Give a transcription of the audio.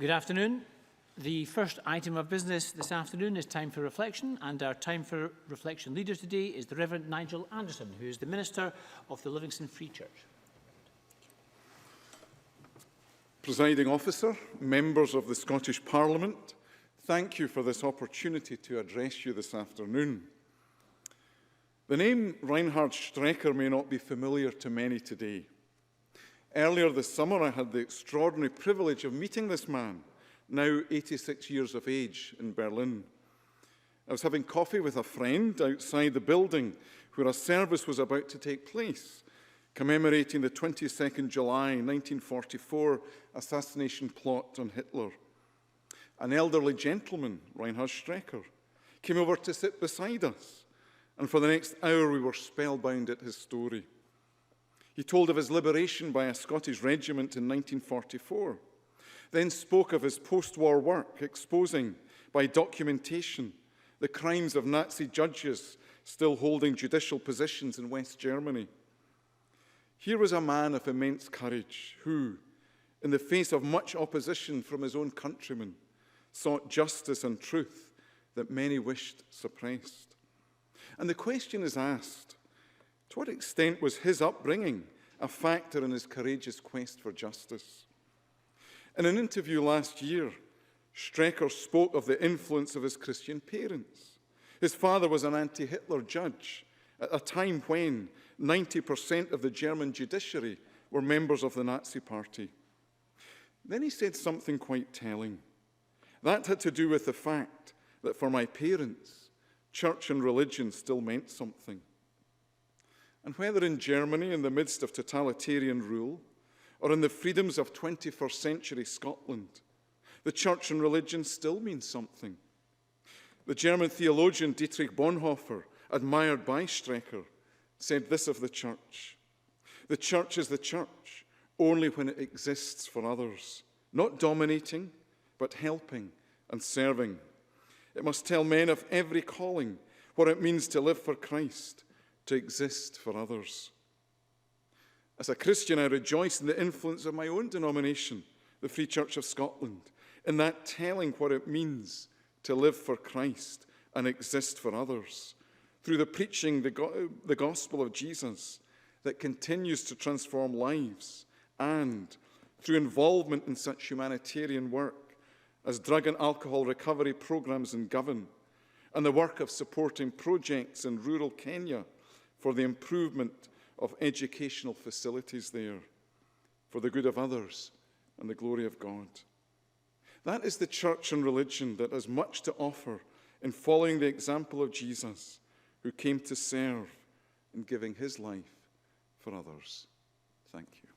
Good afternoon. The first item of business this afternoon is time for reflection, and our time for reflection leader today is the Reverend Nigel Anderson, who is the Minister of the Livingston Free Church. Presiding Officer, members of the Scottish Parliament, thank you for this opportunity to address you this afternoon. The name Reinhard Strecker may not be familiar to many today. Earlier this summer, I had the extraordinary privilege of meeting this man, now 86 years of age, in Berlin. I was having coffee with a friend outside the building where a service was about to take place, commemorating the 22nd July 1944 assassination plot on Hitler. An elderly gentleman, Reinhard Strecker, came over to sit beside us, and for the next hour we were spellbound at his story. He told of his liberation by a Scottish regiment in 1944, then spoke of his post-war work, exposing, by documentation, the crimes of Nazi judges still holding judicial positions in West Germany. Here was a man of immense courage who, in the face of much opposition from his own countrymen, sought justice and truth that many wished suppressed. And the question is asked, to what extent was his upbringing a factor in his courageous quest for justice? In an interview last year, Strecker spoke of the influence of his Christian parents. His father was an anti-Hitler judge at a time when 90% of the German judiciary were members of the Nazi Party. Then he said something quite telling. That had to do with the fact that for my parents, church and religion still meant something. And whether in Germany in the midst of totalitarian rule, or in the freedoms of 21st century Scotland, the church and religion still mean something. The German theologian Dietrich Bonhoeffer, admired by Strecker, said this of the church: "The church is the church only when it exists for others, not dominating, but helping and serving. It must tell men of every calling what it means to live for Christ, to exist for others." As a Christian, I rejoice in the influence of my own denomination, the Free Church of Scotland, in that telling what it means to live for Christ and exist for others, through the preaching the gospel of Jesus that continues to transform lives, and through involvement in such humanitarian work as drug and alcohol recovery programs in Govan, and the work of supporting projects in rural Kenya for the improvement of educational facilities there, for the good of others and the glory of God. That is the church and religion that has much to offer in following the example of Jesus, who came to serve in giving his life for others. Thank you.